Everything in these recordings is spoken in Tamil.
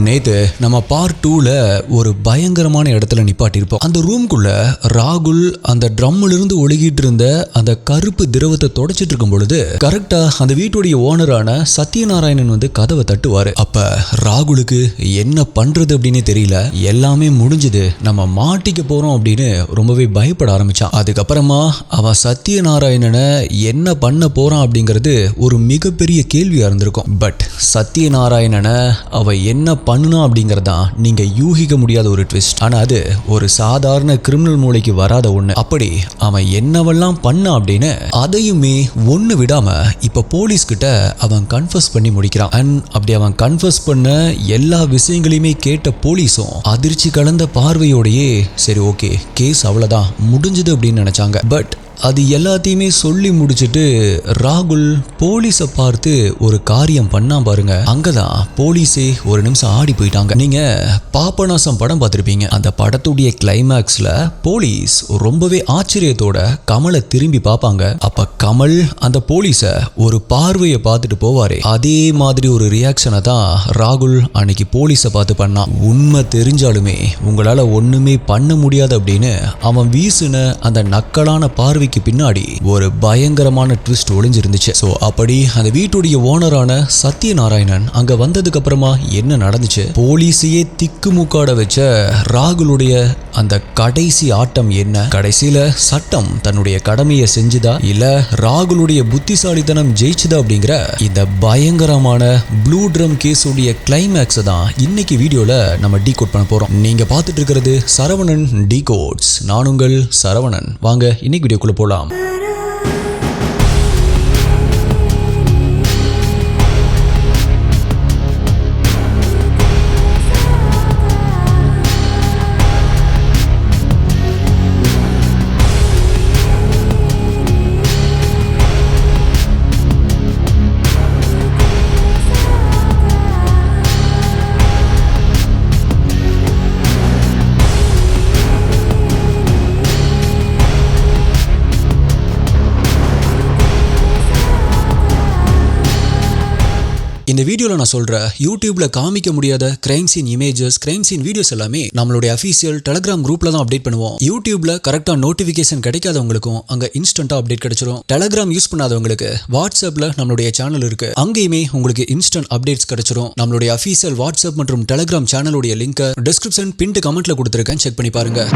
நேத்து நம்ம பார்ட் 2ல ஒரு பயங்கரமான இடத்துல நிப்பாட்டியிருப்போம். அந்த ரூம்குள்ள ராகுல் அந்த ட்ரம்ல இருந்து ஒழுகிட்டு இருந்த அந்த கருப்பு திரவத்தை தொடச்சிட்டு இருக்கும் பொழுது கரெக்டா அந்த வீட்டுடைய ஓனரான சத்யநாராயணன் வந்து கதவை தட்டுவாரு. அப்ப ராகுலுக்கு என்ன பண்றது அப்படின்னு தெரியல. எல்லாமே முடிஞ்சது, நம்ம மாட்டிக்க போறோம் அப்படின்னு ரொம்பவே பயப்பட ஆரம்பிச்சான். அதுக்கப்புறமா அவன் சத்யநாராயணனை என்ன பண்ண போறான் அப்படிங்கிறது ஒரு மிகப்பெரிய கேள்வியா இருந்திருக்கும். பட் சத்யநாராயணனை அவ என்ன பண்ணணும் அப்படிங்கறதான் நீங்க யூகிக்க முடியாத ஒரு ட்விஸ்ட். ஆனா அது ஒரு சாதாரண கிரிமினல் மூளைக்கு வராத ஒண்ணு. அப்படி அவன் என்னவெல்லாம் பண்ண அப்படின்னு அதையுமே ஒண்ணு விடாம இப்ப போலீஸ் கிட்ட அவன் கன்ஃபஸ் பண்ணி முடிக்கிறான். அண்ட் அப்படி அவன் கன்ஃபஸ் பண்ண எல்லா விஷயங்களையுமே கேட்ட போலீஸும் அதிர்ச்சி கலந்த பார்வையோடையே சரி ஓகே கேஸ் அவ்வளவுதான் முடிஞ்சது அப்படின்னு நினைச்சாங்க. பட் அது எல்லாத்தையுமே சொல்லி முடிச்சுட்டு ராகுல் போலீஸை பார்த்து ஒரு காரியம் பண்ணா பாருங்க. அங்கதான் போலீஸே ஒரு நிமிஷம் ஆடி போயிட்டாங்க. நீங்க பாபநாசம் படம் பார்த்திருப்பீங்க. அந்த படத்துடைய கிளைமேக்ஸ்ல போலீஸ் ரொம்பவே ஆச்சரியத்தோட கமலை திரும்பி பார்ப்பாங்க. அப்ப கமல் அந்த போலீஸை ஒரு பார்வையை பார்த்துட்டு போவாரே, அதே மாதிரி ஒரு ரியாக்ஷனை தான் ராகுல் அன்னைக்கு போலீஸை பார்த்து பண்ணான். உண்மை தெரிஞ்சாலுமே உங்களால ஒண்ணுமே பண்ண முடியாது அப்படின்னு அவன் வீசின அந்த நக்கலான பார்வை பின்னாடி ஒரு பயங்கரமான ட்விஸ்ட் ஒளிஞ்சிருந்துச்சு. சோ அப்படி அந்த வீட்டுடைய ஓனரான சத்யநாராயணன் அங்க வந்ததுக்கு அப்புறமா என்ன நடந்துச்சு, போலீஸையே திக்குமுக்காட வச்ச ராகுலுடைய அந்த கடைசி ஆட்டம் என்ன, கடைசியில சட்டம் தன்னுடைய கடமையை செஞ்சுதா இல்ல ராகுலுடைய புத்திசாலித்தனம் ஜெயிச்சுதா அப்படிங்கிற இந்த பயங்கரமான ப்ளூ ட்ரம் கேஸ் உடைய கிளைமேக்ஸ் தான் இன்னைக்கு வீடியோல நம்ம டீகோட் பண்ண போறோம். நீங்க பார்த்துட்டு இருக்கிறது சரவணன் டீகோட்ஸ். நான் உங்கள் சரவணன். வாங்க இன்னைக்கு வீடியோக்குள்ள போலாம். இந்த வீடியோல நான் சொல்ற யூடியூப்ல காமிக்க முடியாத crime scene images, crime scene videos எல்லாமே நம்மளுடைய அஃபீஷியல் டெலிகிராம் குரூப்ல தான் அப்டேட் பண்ணுவோம். யூடியூப்ல கரெக்டா நோட்டிபிகேஷன் கிடைக்காதவங்களுக்கும் அங்க இன்ஸ்டன்டா அப்டேட் கிடைச்சிரும். டெலிகிராம் யூஸ் பண்ணாதவங்களுக்கு வாட்ஸ்அப்ல நம்மளுடைய சேனல் இருக்கு, அங்கேயுமே உங்களுக்கு இன்ஸ்டன்ட் அப்டேட்ஸ் கிடைச்சிரும். நம்மளுடைய அஃபீஷியல் வாட்ஸ்அப் மற்றும் டெலிகிராம் சேனலுடைய லிங்க் டிஸ்கிரிப்ஷன் பின்ட் கமெண்ட்ல கொடுத்திருக்கேன், செக் பண்ணி பாருங்க.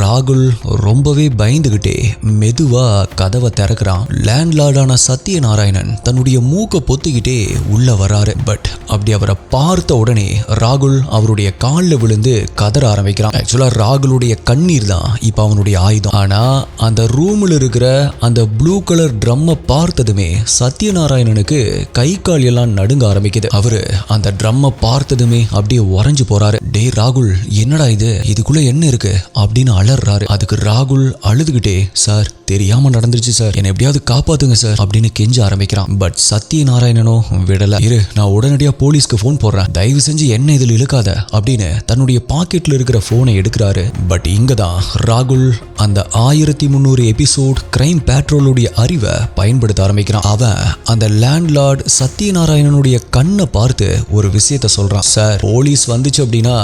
ராகுல் ரொம்பவே பயந்துகிட்டே மெதுவா கதவை திறக்கிறான். லேண்ட்லார்டான சத்யநாராயணன் தன்னுடைய மூக்க பொத்திக்கிட்டே உள்ள வராரு. பட் அப்படி அவரை பார்த்த உடனே ராகுல் அவருடைய காலில் விழுந்து கதற ஆரம்பிக்கிறான். ஆக்சுவலா ராகுலுடைய கண்ணீர் தான் இப்ப அவனுடைய ஆயுதம். ஆனா அந்த ரூம்ல இருக்கிற அந்த ப்ளூ கலர் ட்ரம்மை பார்த்ததுமே சத்யநாராயணனுக்கு கை கால் எல்லாம் நடுங்க ஆரம்பிக்குது. அவரு அந்த ட்ரம்மை பார்த்ததுமே அப்படியே உறைஞ்சு போறாரு. டே ராகுல், என்னடா இது, இதுக்குள்ள என்ன இருக்கு அப்படின்னு அலறாரு. அதுக்கு ராகுல் அழுதுகிட்டே, சார் தெரியாம நடந்துருச்சு சார், என்னை எப்படியாவது காப்பாத்துங்க சார் அப்படின்னு கெஞ்ச ஆரம்பிக்கிறான். பட் சத்யநாராயணனோ விடல. இரு, நான் உடனடியா போலீஸ்க்கு போன் போடுறேன், தயவு செஞ்சு என்ன இதில் இழுக்காத அப்படின்னு தன்னுடைய பாக்கெட்ல இருக்கிற போனை எடுக்கிறாரு. பட் இங்கதான் ராகுல் அந்த 1300 எபிசோட் கிரைம் பேட்ரோலுடைய அறிவை பயன்படுத்த ஆரம்பிக்கிறான். அவன் அந்த லேண்ட்லார்ட் சத்யநாராயணனுடைய கண்ணை பார்த்து ஒரு விஷயத்த சொல்றான். சார், போலீஸ் வந்துச்சு அப்படின்னா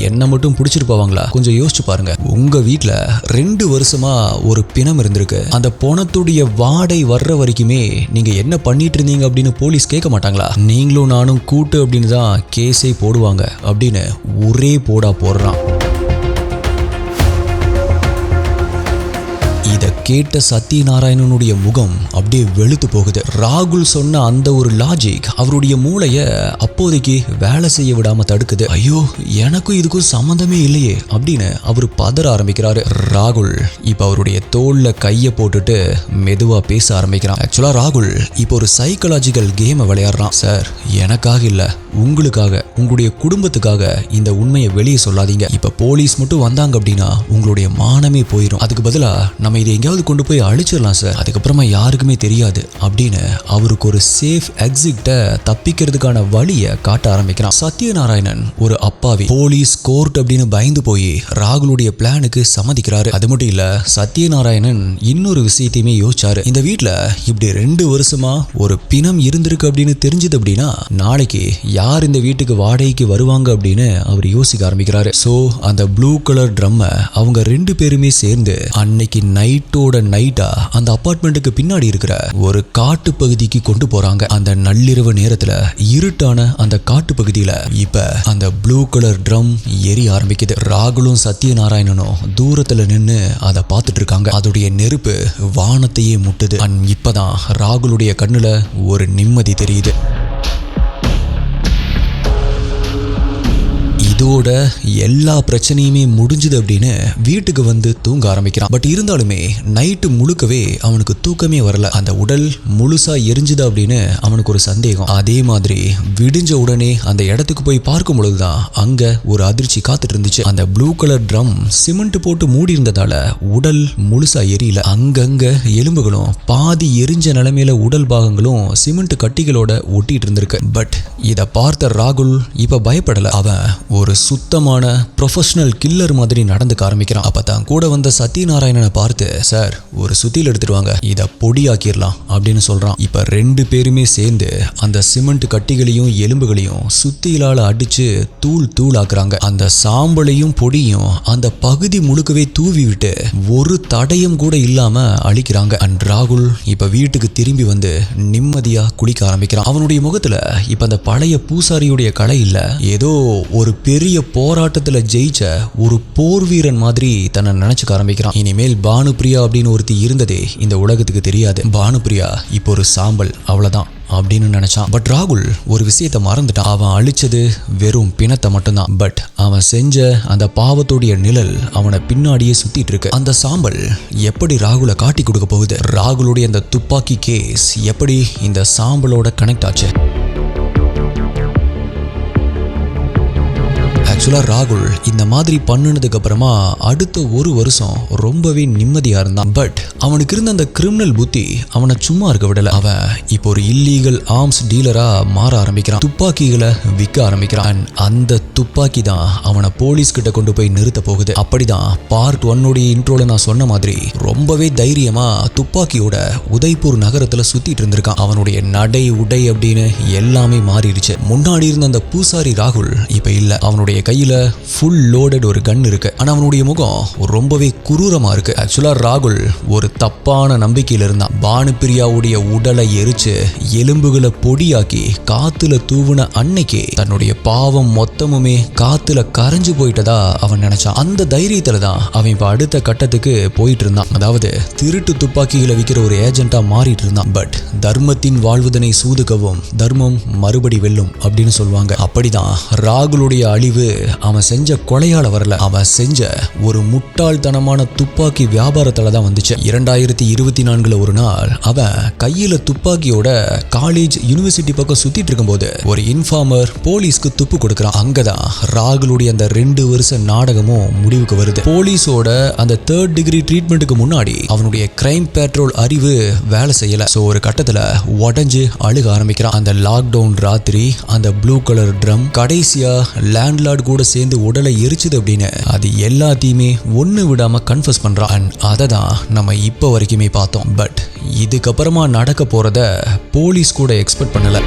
என்ன மட்டும் பிடிச்சிட்டு போவாங்களா? கொஞ்சம் யோசிச்சு பாருங்க. உங்க வீட்டுல 2 வருஷமா ஒரு பிணம் இருந்திருக்கு. அந்த பணத்துடைய வாடை வர்ற வரைக்குமே நீங்க என்ன பண்ணிட்டு இருந்தீங்க அப்படின்னு போலீஸ் கேட்க மாட்டாங்களா? நீங்களும் நானும் கூட்டு அப்படின்னு தான் கேஸே போடுவாங்க அப்படின்னு ஒரே போடா போடுறான். இத கேட்ட சத்யநாராயணனுடைய முகம் அப்படியே வெளுத்து போகுது. ராகுல் சொன்ன அந்த ஒரு லாஜிக் அவருடைய மூளைய அப்போதைக்கு வேலை செய்ய விடாம தடுக்குது. ஐயோ, எனக்கும் இதுக்கும் சம்பந்தமே இல்லையே அப்படின்னு அவர் பதற ஆரம்பிக்கிறாரு. ராகுல் இப்ப அவருடைய தோல்ல கைய போட்டுட்டு மெதுவா பேச ஆரம்பிக்கிறான். ஆக்சுவலா ராகுல் இப்போ ஒரு சைக்காலஜிக்கல் கேமை விளையாடுறான். சார், எனக்காக இல்ல, உங்களுக்காக, உங்களுடைய குடும்பத்துக்காக இந்த உண்மையை வெளியே சொல்லாதீங்க. இப்ப போலீஸ் மட்டும் வந்தாங்க அப்படின்னா உங்களுடைய மானமே போயிடும். அதுக்கு பதிலா நம்ம இதை எங்கேயாவது கொண்டு போய் அழிச்சிடலாம் சார், அதுக்கப்புறமா யாருக்குமே தெரியாது அப்படின்னு அவருக்கு ஒரு சேஃப் எக்ஸிட்ட தப்பிக்கிறதுக்கான வழியை காட்ட ஆரம்பிக்கிறான். சத்யநாராயணன் ஒரு அப்பாவி. போலீஸ், கோர்ட் அப்படின்னு பயந்து போய் ராகுலுடைய பிளானுக்கு சம்மதிக்கிறாரு. அது மட்டும் இல்ல, சத்யநாராயணன் இன்னொரு விஷயத்தையுமே யோசிச்சாரு. இந்த வீட்டுல இப்படி 2 வருஷமா ஒரு பிணம் இருந்திருக்கு அப்படின்னு தெரிஞ்சது அப்படின்னா நாளைக்கு யார் இந்த வீட்டுக்கு வாடகைக்கு வருவாங்க அப்படின்னு அவர் யோசிக்க ஆரம்பிக்கிறாரு. சோ அந்த ப்ளூ கலர் ட்ரம்மை அவங்க 2 பேருமே சேர்ந்து அன்னைக்கு நைட்டோட நைட்டா அந்த அபார்ட்மெண்ட்டுக்கு பின்னாடி இருக்கிற ஒரு காட்டு பகுதிக்கு கொண்டு போறாங்க. அந்த நள்ளிரவு நேரத்துல இருட்டான அந்த காட்டு பகுதியில இப்ப அந்த ப்ளூ கலர் ட்ரம் எரிய ஆரம்பிக்குது. ராகுலும் சத்யநாராயணனும் தூரத்துல நின்னு அதை பார்த்துட்டு இருக்காங்க. அதோடைய நெருப்பு வானத்தையே முட்டுது. இப்பதான் ராகுலுடைய கண்ணுல ஒரு நிம்மதி தெரியுது. இதோட எல்லா பிரச்சனையுமே முடிஞ்சுது அப்படின்னு வீட்டுக்கு வந்து தூங்க ஆரம்பிக்கிறான். பட் இருந்தாலுமே நைட்டு முழுக்கவே அவனுக்கு தூக்கமே வரல. அந்த உடல் முழுசா எரிஞ்சுது அப்படின்னு அவனுக்கு ஒரு சந்தேகம். அதே மாதிரி விடிஞ்ச உடனே அந்த இடத்துக்கு போய் பார்க்கும் பொழுதுதான் அங்க ஒரு அதிர்ச்சி காத்துட்டு இருந்துச்சு. அந்த ப்ளூ கலர் ட்ரம் சிமெண்ட் போட்டு மூடி இருந்ததால உடல் முழுசா எரியல. அங்கங்க எலும்புகளும் பாதி எரிஞ்ச நிலைமையில உடல் பாகங்களும் சிமெண்ட் கட்டிகளோட ஒட்டிட்டு இருந்திருக்கு. பட் இத பார்த்த ராகுல் இப்ப பயப்படல. அவன் ஒரு சுத்தமான ப்ரொஃபஷனல் கில்லர் மாதிரி நடந்துக்க ஆரம்பிக்கிறான். அப்ப தான் கூட வந்த சத்யநாராயணனை பார்த்து, சார், ஒரு சுத்தியில் எடுத்துட்டு வாங்க, இதை பொடியாக்கிடலாம் அப்படின்னு சொல்றான். இப்ப 2 பேருமே சேர்ந்து அந்த சிமெண்ட் கட்டிகளையும் எலும்புகளையும் சுத்தியிலால அடிச்சு தூள் ஆக்குறாங்க. அந்த சாம்பலையும் பொடியும் அந்த பகுதி முழுக்கவே தூவி விட்டு ஒரு தடயம் கூட இல்லாம அழிக்கிறாங்க. அண்ட் ராகுல் இப்ப வீட்டுக்கு திரும்பி வந்து நிம்மதியா குளிக்க ஆரம்பிக்கிறான். அவனுடைய முகத்துல இப்ப அந்த பழைய பூசாரியுடைய கலை இல்ல, ஏதோ ஒரு பெரிய போராட்டத்துல ஜெயிச்ச ஒரு போர் வீரன் மாதிரி தன்னை நினைச்சுக்க ஆரம்பிக்கிறான். இனிமேல் பானுப்பிரியா அப்படின்னு ஒருத்தி இருந்ததே இந்த உலகத்துக்கு தெரியாது. பானுப்பிரியா இப்போ ஒரு சாம்பல், அவ்வளவுதான் அப்படின்னு நினைச்சான். பட் ராகுல் ஒரு விஷயத்தை மறந்துட்டான். அவன் அழிச்சது வெறும் பிணத்தை மட்டும்தான். பட் அவன் செஞ்ச அந்த பாவத்தோடைய நிழல் அவனை பின்னாடியே சுத்திட்டு இருக்கு. அந்த சாம்பல் எப்படி ராகுலை காட்டி கொடுக்க போகுது? ராகுலுடைய அந்த துப்பாக்கி கேஸ் எப்படி இந்த சாம்பலோட கனெக்ட் ஆச்சு? ஆக்சுவலா ராகுல் இந்த மாதிரி பண்ணினதுக்கு அப்புறமா அடுத்த 1 வருஷம் ரொம்பவே நிம்மதியா இருந்தான். பட் அவனுக்கு இருந்த அந்த கிரிமினல் புத்தி அவனை சும்மா இருக்க விடல. அவன் இப்போ ஒரு இல்லீகல் ஆர்ம்ஸ் டீலரா மாற ஆரம்பிக்கிறான். துப்பாக்கிகளை விற்க ஆரம்பிக்கிறான். அந்த துப்பாக்கி தான் அவனை போலீஸ் கிட்ட கொண்டு போய் நிறுத்த போகுது. அப்படிதான் பார்ட் 1 இன்ட்ரோல நான் சொன்ன மாதிரி ரொம்பவே தைரியமா துப்பாக்கியோட உதய்பூர் நகரத்துல சுத்திட்டு இருந்திருக்கான். அவனுடைய நடை, உடை அப்படின்னு எல்லாமே மாறிடுச்சு. முன்னாடி இருந்த அந்த பூசாரி ராகுல் இப்ப இல்ல. அவனுடைய கையில ஃபுல் லோடட் ஒரு கன் இருக்கு. ஆனா அவனுடைய முகம் ரொம்பவே குரூரமா இருக்கு. ஆக்சுவலா ராகுல் ஒரு தப்பான நம்பிக்கையில இருந்தான். பானுப்பிரியாவுடைய உடலை எரிச்சு எலும்புகளை பொடியாக்கி காத்துல தூவுன அன்னைக்கு தன்னுடைய பாவம் மொத்தமுமே காத்துல கரைஞ்சு போயிட்டதா அவன் நினைச்சான். அந்த தைரியத்துல தான் அவன் இப்ப அடுத்த கட்டத்துக்கு போயிட்டு இருந்தான். அதாவது திருட்டு துப்பாக்கிகளை விற்கிற ஒரு ஏஜென்ட்டா மாறிட்டு இருந்தான். பட் தர்மத்தின் வாழ்வதனை சூதுக்கவும் தர்மம் மறுபடி வெல்லும் அப்படின்னு சொல்லுவாங்க. அப்படிதான் ராகுலுடைய அழிவு அவன் செஞ்ச கொலையால வரல, அவன் செஞ்ச ஒரு முட்டாள்தனமான துப்பாக்கி வியாபாரத்துல தான் வந்துச்சு. 2024 ஒரு நாள் அவன் கையில துப்பாக்கியோட காலேஜ், யூனிவர்சிட்டி பக்கம் சுத்திட்டு இருக்கும்போது ஒரு இன்ஃபார்மர் போலீஸ்க்கு துப்பு கொடுக்கறான். அங்கதான் ராகுலுடைய அந்த 2 வருஷ நாடகமும் முடிவுக்கு வருது. போலீஸோட அந்த 3rd டிகிரி ட்ரீட்மெண்ட்டுக்கு முன்னாடி அவனுடைய கிரைம் பேட்ரோல் அறிவு வேலை செய்யல. சோ ஒரு கட்டத்துல உடஞ்சு அழுக ஆரம்பிக்கிறான். அந்த லாக்டவுன் ராத்திரி அந்த ப்ளூ கலர் ட்ரம் கடைசியா லேண்ட்லார்ட் கூட சேர்ந்து உடலை எரிச்சுது அப்படின்னு அது எல்லாத்தையுமே ஒண்ணு விடாம கன்ஃபஸ் பண்றான். அதை தான் நம்ம இப்ப வரைக்குமே பார்த்தோம். பட் இதுக்கப்புறமா நடக்க போறத போலீஸ் கூட எக்ஸ்பெக்ட் பண்ணல.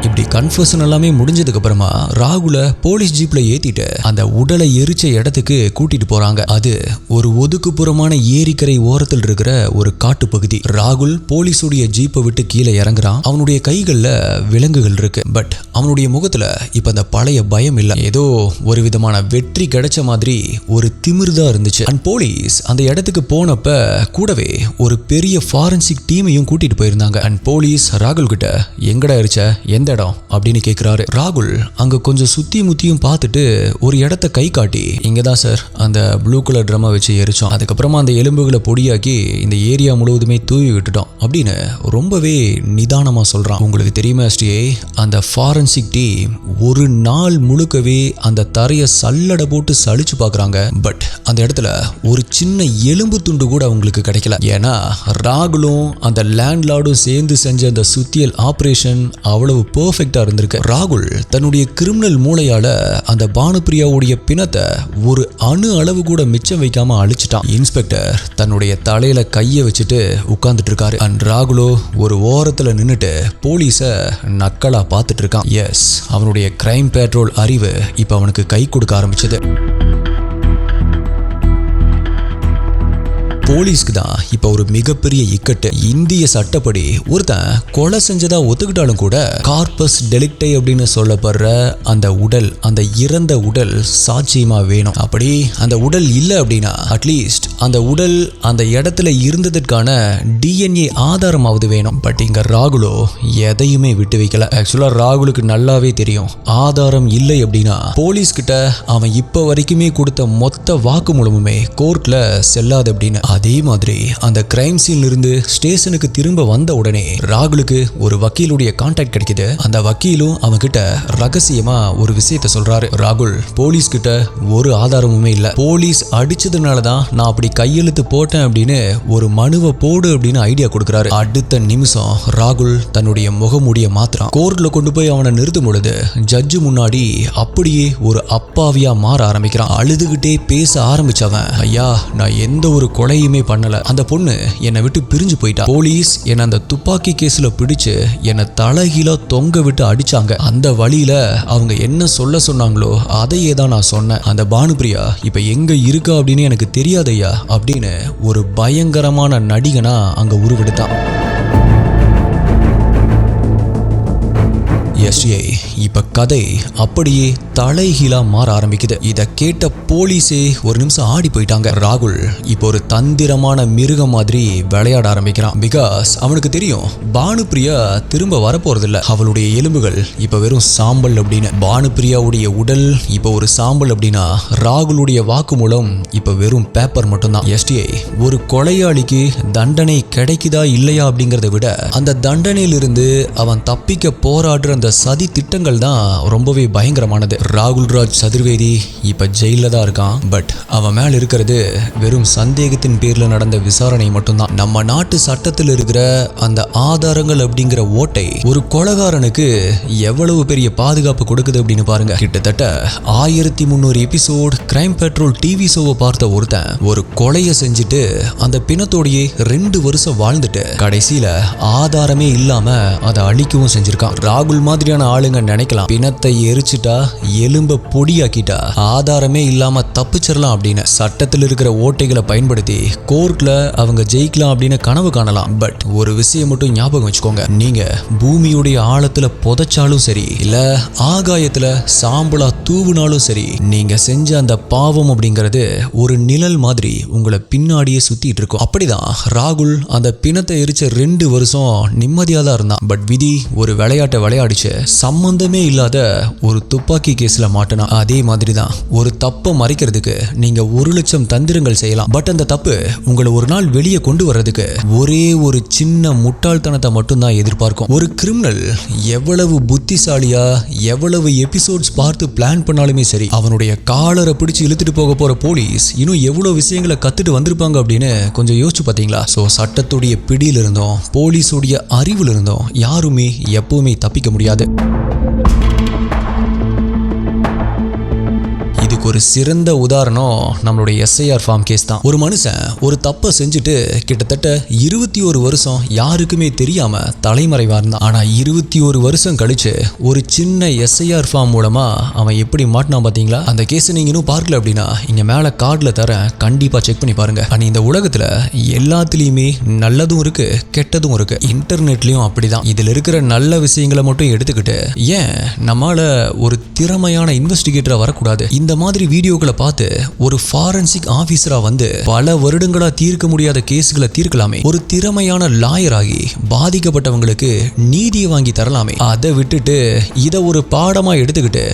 இப்படி கன்ஃபர்ஷன் எல்லாமே முடிஞ்சதுக்கு அப்புறமா ராகுல போலீஸ் ஜீப்ல ஏத்திட்டு அந்த உடலை எரிச்ச இடத்துக்கு கூட்டிட்டு போறாங்க. அது ஒரு ஒதுக்குப்புறமான ஏரிக்கரை ஓரத்தில் இருக்கிற ஒரு காட்டு பகுதி. ராகுல் போலீஸுடைய ஜீப்பை விட்டு கீழே இறங்குறான். அவனுடைய கைகள்ல விலங்குகள் இருக்கு. பட் அவனுடைய முகத்துல இப்ப அந்த பழைய பயம் இல்ல. ஏதோ ஒரு விதமான வெற்றி கிடைச்ச மாதிரி ஒரு திமிர்தான் இருந்துச்சு. அண்ட் போலீஸ் அந்த இடத்துக்கு போனப்ப கூடவே ஒரு பெரிய ஃபாரன்சிக் டீமையும் கூட்டிட்டு போயிருந்தாங்க. அண்ட் போலீஸ் ராகுல் கிட்ட எங்கடா இருச்ச, எந்த இடம் அப்படின்னு கேக்குறாரு. ராகுல் அங்க கொஞ்சம் சுத்தி முத்தியும் பார்த்துட்டு ஒரு இடத்த கை காட்டி, இங்கதான் சார் அந்த ப்ளூ கலர் ட்ரம்மை வச்சு எரிச்சோம், அதுக்கப்புறமா அந்த எலும்புகளை பொடியாக்கி இந்த ஏரியா முழுவதுமே தூவி விட்டுட்டோம் அப்படின்னு ரொம்பவே நிதானமா சொல்றான். உங்களுக்கு தெரியுமா ஸ்ரீ, அந்த ஃபாரன்சிக் டீம் ஒரு நாள் முழுக்கவே அந்த தரையை சல்லடை போட்டு சலிச்சு பாக்குறாங்க. பட் அந்த இடத்துல ஒரு சின்ன எலும்பு துண்டு கூட அவங்களுக்கு கிடைக்கல. ஏன்னா ராகுலும் அந்த லேண்ட்லார்டும் சேர்ந்து செஞ்ச அந்த சுத்தியல் ஆபரேஷன் அவ்வளவு பெர்ஃபெக்ட்டா இருந்திருக்கு. ராகுல் தன்னுடைய கிரிமினல் மூளையால அந்த பானுப்பிரியாவுடைய பிணத்தை ஒரு அணு அளவு கூட மிச்சம் வைக்காம அழிச்சிட்டான். இன்ஸ்பெக்டர் தன்னுடைய தலையில கையை வச்சுட்டு உட்கார்ந்துட்டு இருக்காரு. அண்ட் ராகுலோ ஒரு ஓரத்துல நின்னுட்டு போலீஸ நக்கலா பார்த்துட்டு இருக்கான். எஸ், அவனுடைய கிரைம் பேட்ரோல் அறிவு இப்ப அவனுக்கு கை கொடுக்க ஆரம்பிச்சது. போலீஸ்க்கு தான் இப்ப ஒரு மிகப்பெரிய இக்கட்டு. இந்திய சட்டப்படி ஒருத்தன் கொலை செஞ்சதா ஒத்துக்கிட்டாலும் கூட கார்பஸ் டெலிக்டை அப்படின்னு சொல்லப்படுற அந்த உடல், அந்த இறந்த உடல் சாட்சியமா வேணும். அப்படி அந்த உடல் இல்லை அப்படின்னா அட்லீஸ்ட் அந்த உடல் அந்த இடத்துல இருந்ததற்கான டிஎன்ஏ ஆதாரமாவது வேணும். பட் இங்க ராகுலோ எதையுமே விட்டு வைக்கல. ஆக்சுவலா ராகுலுக்கு நல்லாவே தெரியும் ஆதாரம் இல்லை அப்படின்னா போலீஸ் கிட்ட அவன் இப்ப வரைக்குமே கொடுத்த மொத்த வாக்குமூலமுமே கோர்ட்ல செல்லாது அப்படின்னு. அதே மாதிரி அந்த கிரைம் சீன்ல இருந்து ஸ்டேஷனுக்கு திரும்ப வந்த உடனே ராகுலுக்கு ஒரு வக்கீலுடைய கான்டாக்ட் கிடைக்குது. அந்த வக்கீலும் அவன் கிட்ட ரகசியமா ஒரு விஷயத்தை சொல்றாரு. ராகுல், போலீஸ் கிட்ட ஒரு ஆதாரமுமே இல்ல, போலீஸ் அடிச்சதுனாலதான் நான் அப்படி கையெழுத்து போட்டேன் அப்படின்னு ஒரு மனுவை போடு அப்படின்னு ஐடியா கொடுக்கிறாரு. அடுத்த நிமிஷம் ராகுல் தன்னுடைய முகமூடிய மாத்திரம் கோர்ட்ல கொண்டு போய் அவனை நிறுத்தும் பொழுது ஜட்ஜு முன்னாடி அப்படியே ஒரு அப்பாவியா மாற ஆரம்பிக்கிறான். அழுதுகிட்டே பேச ஆரம்பிச்சவன், ஐயா நான் எந்த ஒரு கொலையுமே பண்ணல, அந்த பொண்ணு என்னை விட்டு பிரிஞ்சு போயிட்டா, போலீஸ் என்ன அந்த துப்பாக்கி கேஸ்ல பிடிச்சு என்னை தலைகீழா தொங்க விட்டு அடிச்சாங்க, அந்த வழியில அவங்க என்ன சொல்ல சொன்னாங்களோ அதையே தான் நான் சொன்னேன், அந்த பானுப்பிரியா இப்ப எங்க இருக்கா அப்படின்னு எனக்கு தெரியாதையா அப்படின்னு ஒரு பயங்கரமான நடிகனா அங்க உருவெடுத்தான். எஸ்ஏ இப்ப கதை அப்படியே தலைகீழா மாற ஆரம்பிக்குது. இத கேட்ட போலீஸே ஒரு நிமிஷம் ஆடி போயிட்டாங்க. ராகுல் இப்போ ஒரு தந்திரமான மிருகம் மாதிரி விளையாட ஆரம்பிக்கிறான். பிகாஸ் அவனுக்கு தெரியும் பானுப்பிரியா திரும்ப வரப்போறதில்ல, அவளுடைய எலும்புகள் இப்ப வெறும் சாம்பல் அப்படின்னு. பானுப்பிரியாவுடைய உடல் இப்ப ஒரு சாம்பல் அப்படின்னா ராகுலுடைய வாக்குமூலம் இப்ப வெறும் பேப்பர் மட்டும்தான். எஸ்டிஐ ஒரு கொலையாளிக்கு தண்டனை கிடைக்குதா இல்லையா அப்படிங்கறத விட அந்த தண்டனையிலிருந்து அவன் தப்பிக்க போராடுற அந்த சதி திட்டங்கள் தான் ரொம்பவே பயங்கரமானது. ராகுல் ராஜ் சதுர்வேதி இப்ப ஜெயில தான் இருக்கான். பட் அவன் மேல இருக்கிறது வெறும் சந்தேகத்தின் பேர்ல நடந்த விசாரணை மட்டும்தான். நம்ம நாட்டு சட்டத்தில் இருக்கிற அந்த ஆதாரங்கள் அப்படிங்கிற ஓட்டை ஒரு கொலைகாரனுக்கு எவ்வளவு பெரிய பாதுகாப்பு கொடுக்குது அப்படின்னு பாருங்க. கிட்டத்தட்ட 1300 எபிசோட் கிரைம் பெட்ரோல் டிவி ஷோவை பார்த்த ஒருத்தன் ஒரு கொலையை செஞ்சுட்டு அந்த பிணத்தோடையே 2 வருஷம் வாழ்ந்துட்டு கடைசியில ஆதாரமே இல்லாம அதை அழிக்கவும் செஞ்சிருக்கான். ராகுல் மாதிரியான ஆளுங்க நினைக்கலாம் பிணத்தை எரிச்சுட்டா எலும்ப பொடியாக்கிட்டா ஆதாரமே இல்லாம தப்பிச்சிடலாம் அப்படின்னு. சட்டத்தில் இருக்கிற ஓட்டைகளை பயன்படுத்தி கோர்ட்ல அவங்க ஜெயிக்கலாம் அப்படின்னு கனவு காணலாம். பட் ஒரு விஷயம் மட்டும் ஞாபகம் வச்சுக்கோங்க, நீங்க பூமியுடைய ஆழத்துல புதைச்சாலும் சரி இல்ல ஆகாயத்துல சாம்பலா தூவுனாலும் சரி, நீங்க செஞ்ச அந்த பாவம் அப்படிங்கிறது ஒரு நிழல் மாதிரி உங்களை பின்னாடியே சுத்திட்டு இருக்கும். அப்படிதான் ராகுல் அந்த பிணத்தை எரிச்ச 2 வருஷம் நிம்மதியா தான் இருந்தான். பட் விதி ஒரு விளையாட்டை விளையாடிச்சு, சம்பந்தமே இல்லாத ஒரு துப்பாக்கி கேஸ்ல மாட்டினா. அதே மாதிரி தான் ஒரு தப்பை மறைக்கிறதுக்கு நீங்க 1,00,000 தந்திரங்கள் செய்யலாம். பட் அந்த தப்பு உங்களை ஒரு நாள் வெளியே கொண்டு வர்றதுக்கு ஒரே ஒரு சின்ன முட்டாள்தனத்தை மட்டும்தான் எதிர்பார்க்கும். ஒரு கிரிமினல் எவ்வளவு புத்திசாலியா எவ்வளவு எபிசோட்ஸ் பார்த்து பிளான் பண்ணாலுமே சரி, அவனுடைய காலரை பிடிச்சு இழுத்துட்டு போக போற போலீஸ் இன்னும் எவ்வளவு விஷயங்களை கத்துட்டு வந்திருப்பாங்க அப்படின்னு கொஞ்சம் யோசிச்சு பாத்தீங்களா? சோ சட்டத்துடைய பிடியில இருந்தோம் போலீஸுடைய அறிவுல இருந்தோம் யாருமே எப்பவுமே தப்பிக்க முடியாது. இதுக்கு ஒரு சிறந்த உதாரணம் நம்மளுடைய SIR ஃபார்ம் கேஸ் தான். ஒரு மனுஷன் ஒரு தப்பை செஞ்சுட்டு கிட்டத்தட்ட 21 வருஷம் யாருக்குமே தெரியாம தலைமறைவா இருந்தான். ஆனா 21 வருஷம் கழிச்சு ஒரு சின்ன SIR ஃபார்ம் மூலமா அவன் எப்படி மாட்டினான் பாத்தீங்களா? அந்த கேஸ் நீங்க இன்னும் பார்க்கல அப்படின்னா இங்க மேல கார்டுல தரேன், கண்டிப்பா செக் பண்ணி பாருங்க. இந்த உலகத்துல எல்லாத்துலயுமே நல்லதும் இருக்கு, கெட்டதும் இருக்கு. இன்டர்நெட்லயும் அப்படிதான். இதுல இருக்கிற நல்ல விஷயங்களை மட்டும் எடுத்துக்கிட்டு ஏன் நம்மால ஒரு திறமையான இன்வெஸ்டிகேட்டரா வரக்கூடாது? இந்த மாதிரி வீடியோக்களை பார்த்து ஒரு ஃபாரன்சிக் ஆபீசரா வந்து பல வருடங்களா தீர்க்க முடியாத கேஸ்களை தீர்க்கலாமே. ஒரு திறமையான லாயர் ஆகி பாதிக்கப்பட்டவங்களுக்கு நீதியை வாங்கி தரலாமே. அதை விட்டுட்டு இதை ஒரு பாடமா எடுத்துக்கிட்டு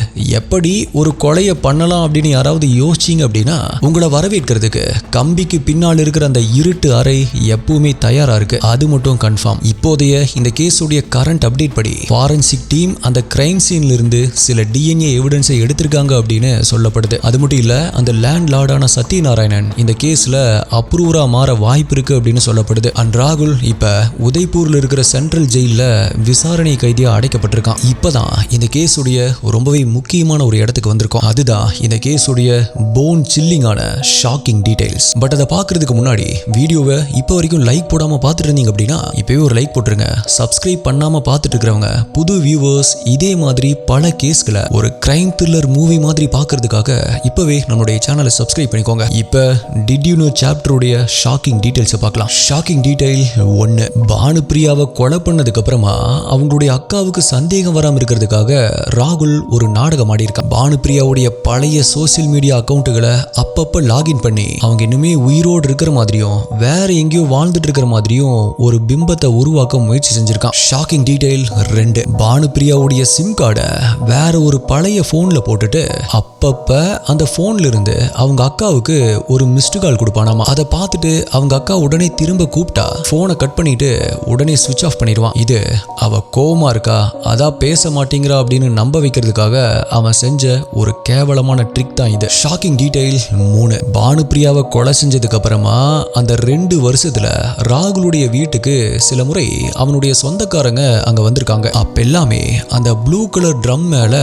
எப்படி ஒரு கொலையை பண்ணலாம் அப்படின்னு யாராவது யோசிச்சீங்க அப்படின்னா உங்களை வரவேற்கிறதுக்கு கம்பிக்கு பின்னால் இருக்கிற அந்த இருட்டு அறை எப்பவுமே தயாரா இருக்கு. அது மட்டும் கன்ஃபார்ம். இப்போதைய இந்த கேஸுடைய கரண்ட் அப்டேட் படி ஃபாரன்சிக் டீம் அந்த கிரைம் சீன்ல இருந்து சில DNA எவிடன்ஸை எடுத்திருக்காங்க அப்படின்னு சொல்லப்படுது. அது மட்டும் இல்ல, அந்த லேண்ட் லார்டான சத்யநாராயணன் இந்த கேஸ்ல அப்ரூவரா மாற வாய்ப்பு இருக்கு அப்படின்னு சொல்லப்படுது. அண்ட் ராகுல் இப்ப உதய்பூர்ல இருக்கிற சென்ட்ரல் ஜெயில விசாரணை கைதியா அடைக்கப்பட்டிருக்கான். இப்பதான் இந்த கேஸுடைய ரொம்பவே முக்கியமான ஒரு இடத்துக்கு வந்திருக்கோம். அதுதான் இந்த கேஸுடைய போன் சில்லிங்கான ஷாக்கிங் டீடைல்ஸ். பட் அதை பார்க்கறதுக்கு முன்னாடி வீடியோவை இப்போ வரைக்கும் லைக் போடாம பார்த்துட்டு இருந்தீங்க அப்படின்னா இப்பவே ஒரு லைக் போட்டுருங்க. சப்ஸ்கிரைப் பண்ணாம பார்த்துட்டு இருக்கிறவங்க புது வியூவர்ஸ் இதே மாதிரி பல கேஸ்களை ஒரு கிரைம் த்ரில்லர் மூவி மாதிரி பார்க்கறதுக்காக இப்பவே நம்மளுடைய சேனலை சப்ஸ்கிரைப் பண்ணிக்கோங்க. இப்போ டிட் யூ நோ சாப்டருடைய ஷாக்கிங் டீடைல்ஸை பார்க்கலாம். Shocking detail 1. பானுப்பிரியாவை கொலை பண்ணதுக்கு அப்புறமா அவங்களுடைய அக்காவுக்கு சந்தேகம் வராம இருக்கிறதுக்காக ராகுல் ஒரு நாடகம் ஆடி இருக்கான். பானுப்பிரியாவுடைய பழைய சோசியல் மீடியா அக்கௌண்ட்டுகளை அப்பப்ப லாகின் பண்ணி அவங்க இன்னுமே உயிரோடு இருக்கிற மாதிரியும் வேற எங்கேயோ வாழ்ந்துட்டு இருக்கிற மாதிரியும் ஒரு பிம்பத்தை உருவாக்க முயற்சி செஞ்சிருக்கான். Shocking detail 2. பானுப்பிரியாவுடைய சிம் கார்டை வேற ஒரு பழைய போன்ல போட்டுட்டு அப்பப்ப அந்த போன்ல இருந்து அவங்க அக்காவுக்கு ஒரு மிஸ்டு கால் கொடுப்பானாமா. அதை பார்த்துட்டு அவங்க அக்கா உடனே திரும்ப கூப்பிட்டா போனை கட் பண்ணிட்டு உடனே சுவிட்ச் ஆஃப் பண்ணிடுவான். இது அவ கோவமா இருக்கா, அதான் பேச மாட்டேங்கிறா அப்படின்னு நம்ப வைக்கிறதுக்காக அவன் செஞ்ச ஒரு கேவலமான ட்ரிக் தான் இது. Shocking detail 3. பானுப்பிரியாவை கொலை செஞ்சதுக்கு அப்புறமா அந்த 2 வருஷத்துல ராகுலுடைய வீட்டுக்கு சில முறை அவனுடைய சொந்தக்காரங்க அங்க வந்திருக்காங்க. அப்ப எல்லாமே அந்த ப்ளூ கலர் ட்ரம் மேல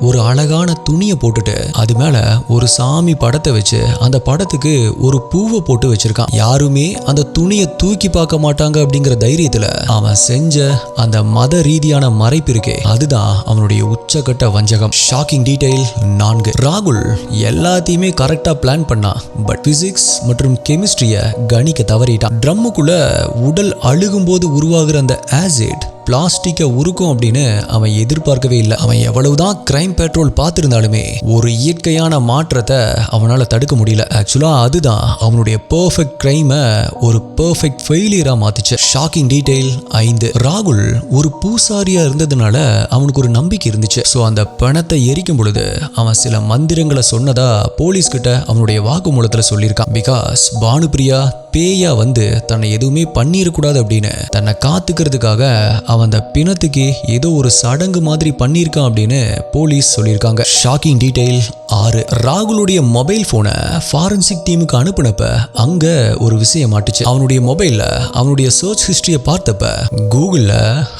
ஒரு அழகான துணியை போட்டுட்டு அது மேல ஒரு சாமி படத்தை வச்சு அந்த படத்துக்கு ஒரு பூவை போட்டு வச்சிருக்கான். யாருமே அந்த துணியை தூக்கி பார்க்க மாட்டாங்க அப்படிங்கிற தைரியத்துல அவன் செஞ்ச அந்த மத ரீதியான மறைப்பு இருக்கே, அதுதான் அவனுடைய உச்சகட்ட வஞ்சகம். Shocking detail 4. ராகுல் எல்லாத்தையுமே கரெக்டா பிளான் பண்ணா, பட் பிசிக்ஸ் மற்றும் கெமிஸ்ட்ரிய கணிக்க தவறிட்டான். ட்ரம்முக்குள்ள உடல் அழுகும் போது உருவாகிற அந்த ஆசிட் பிளாஸ்டிக்கை உருக்கும் அப்படின்னு அவன் எதிர்பார்க்கவே இல்லை. அவன் எவ்வளவுதான் கிரைம் பெட்ரோல் பார்த்திருந்தாலுமே ஒரு இயற்கையான மாற்றத்தை அவனால தடுக்க முடியல. ஆக்சுவலா அதுதான் அவனுடைய பெர்ஃபெக்ட் கிரைமை ஒரு பெர்ஃபெக்ட் ஃபெயிலியரா மாத்துச்சு. Shocking detail 5. ராகுல் ஒரு பூசாரியா இருந்ததுனால அவனுக்கு ஒரு நம்பிக்கை இருந்துச்சு. ஸோ அந்த பணத்தை எரிக்கும் பொழுது அவன் சில மந்திரங்களை சொன்னதா போலீஸ் கிட்ட அவனுடைய வாக்குமூலத்துல சொல்லியிருக்கான். பிகாஸ் பானுப்பிரியா பேயா வந்து தன்னை எதுவுமே பண்ணிடக்கூடாது அப்படின்னு தன்னை காத்துக்கிறதுக்காக அவன் அந்த பிணத்துக்கு ஏதோ ஒரு சடங்கு மாதிரி பண்ணியிருக்கான் அப்படின்னு போலீஸ் சொல்லியிருக்காங்க. Shocking detail 6. ராகுலுடைய மொபைல் போனை ஃபாரன்சிக் டீமுக்கு அனுப்புனப்ப அங்க ஒரு விஷயம் மாட்டுச்சு. அவனுடைய மொபைல்ல அவனுடைய சர்ச் ஹிஸ்டரியை பார்த்தப்ப கூகுள்ல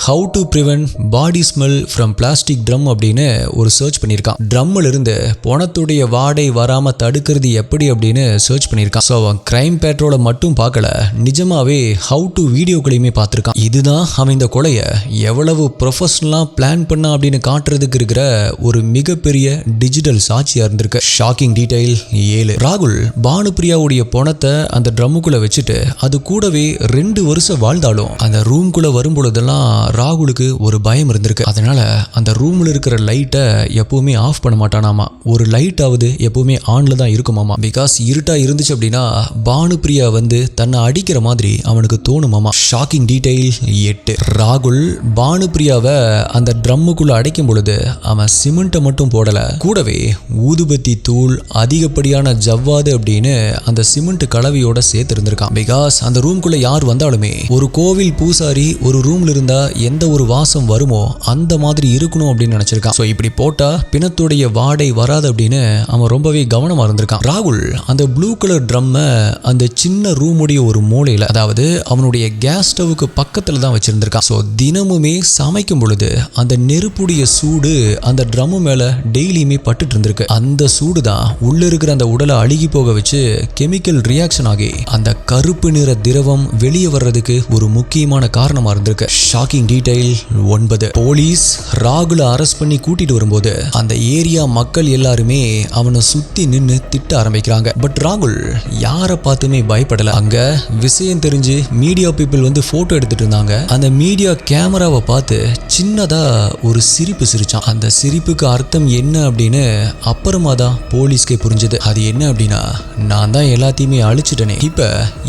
how to prevent body smell from plastic drum அப்படின்னு ஒரு சர்ச் பண்ணியிருக்கான். ட்ரம்ல இருந்து பணத்துடைய வாடை வராம தடுக்கிறது எப்படி அப்படின்னு சர்ச் பண்ணியிருக்கான். ஸோ அவன் கிரைம் பெட்ரோலை மட்டும் பார்க்கல, நிஜமாவே ஹவு டு வீடியோக்களையுமே பார்த்திருக்கான். இதுதான் அவன் இந்த கொலையை எவ்வளவு ப்ரொஃபஷனலா பிளான் பண்ணா அப்படின்னு காட்டுறதுக்கு இருக்கிற ஒரு மிகப்பெரிய டிஜிட்டல் சாட்சியா இருந்திருக்கு. Shocking detail 7. ராகுல் பானுப்பிரியாவுடைய பணத்தை அந்த ட்ரம்முக்குள்ள வச்சுட்டு அது கூடவே 2 வருஷம் வாழ்ந்தாலும் அந்த ரூம்குள்ள வரும்பொழுதெல்லாம் ராகுலுக்கு ஒரு பயம் இருந்திருக்கு. அதனால அந்த ரூம்ல இருக்கிற லைட்டை எப்பவுமே ஆஃப் பண்ண மாட்டானாமா. ஒரு லைட் ஆகுது எப்பவுமே ஆன்ல தான் இருக்குமாமா. பிகாஸ் இருட்டா இருந்துச்சு அப்படின்னா பானுப்பிரியா வந்து தன்னை அடிக்கிற மாதிரி அவனுக்கு தோணுமாமா. Shocking detail 8. ராகுல் பானுப்பிரியாவை அந்த ட்ரம்முக்குள்ள அடைக்கும் பொழுது அவன் சிமெண்ட்டை மட்டும் போடல, கூடவே ஊதுபத்தி தூள், அதிகப்படியான ஜவ்வாது அப்படின்னு அந்த சிமெண்ட் கலவையோட சேர்த்து இருந்திருக்கான். பிகாஸ் அந்த ரூம்குள்ள யார் வந்தாலுமே ஒரு கோவில் பூசாரி ஒரு ரூம்ல இருந்தா எந்த ஒரு வாசம் வருமோ அந்த மாதிரி இருக்கணும் அப்படின்னு நினைச்சிருக்கான். ஸோ இப்படி போட்டா பிணத்துடைய வாடை வராது அப்படின்னு அவன் ரொம்பவே கவனமா இருந்திருக்கான். ராகுல் அந்த ப்ளூ கலர் ட்ரம்மை அந்த சின்ன ரூமுடைய ஒரு மூலையில, அதாவது அவனுடைய கேஸ் ஸ்டவ்வுக்கு பக்கத்துல தான் வச்சிருந்திருக்கான். ஸோ தினமுமே சமைக்கும் பொழுது அந்த நெருப்புடைய சூடு அந்த ட்ரம்மு மேல டெய்லியுமே பட்டுட்டு இருந்திருக்கு. அந்த சூடு தான் உள்ள இருக்கிற அந்த உடலை அழுகி போக வச்சு கெமிக்கல் ரியாக்ஷன் ஆகி அந்த கருப்பு நிற திரவம் வெளியே வர்றதுக்கு ஒரு முக்கியமான காரணமா இருந்திருக்கு. Shocking detail 9. போலீஸ் ராகுல அரெஸ்ட் பண்ணி கூட்டிட்டு வரும்போது அந்த ஏரியா மக்கள் எல்லாருமே அவனை சுத்தி நின்னு திட்ட ஆரம்பிக்கிறாங்க. பட் ராகுல் யாரை பார்த்துமே பயப்படல. அங்க விஷயம் தெரிஞ்சு மீடியா பீப்புள் வந்து போட்டோ எடுத்துட்டு இருந்தாங்க. அந்த மீடியா கேமராவை பார்த்து சின்னதா ஒரு சிரிப்பு சிரிச்சான். அந்த சிரிப்புக்கு அர்த்தம் என்ன அப்படின்னு அப்புறமா தான் போலீஸ்க்கே புரிஞ்சது. அது என்ன அப்படின்னா, நான் தான் எல்லாத்தையுமே அழிச்சிட்டனே, இப்ப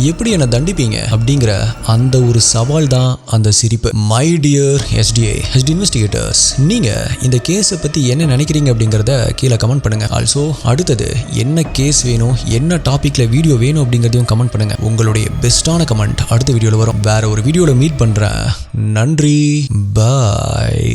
எப்படி என்ன தண்டிப்பீங்க அப்படிங்கிற அந்த ஒரு சவால் தான் அந்த சிரிப்பு. மை டியர் SDA இன்வெஸ்டிகேட்டர்ஸ், நீங்க இந்த கேஸை பத்தி என்ன நினைக்கிறீங்க அப்படிங்கறத கீழே கமெண்ட் பண்ணுங்க. ஆல்சோ அடுத்தது என்ன கேஸ் வேணும், என்ன டாபிக்ல வீடியோ வேணும் அப்படிங்கறதையும் கமெண்ட் பண்ணுங்க. உங்களுடைய பெஸ்டான கமெண்ட் அடுத்த வீடியோல வரும். வேற ஒரு வீடியோல மீட் பண்றேன். நன்றி, பாய்.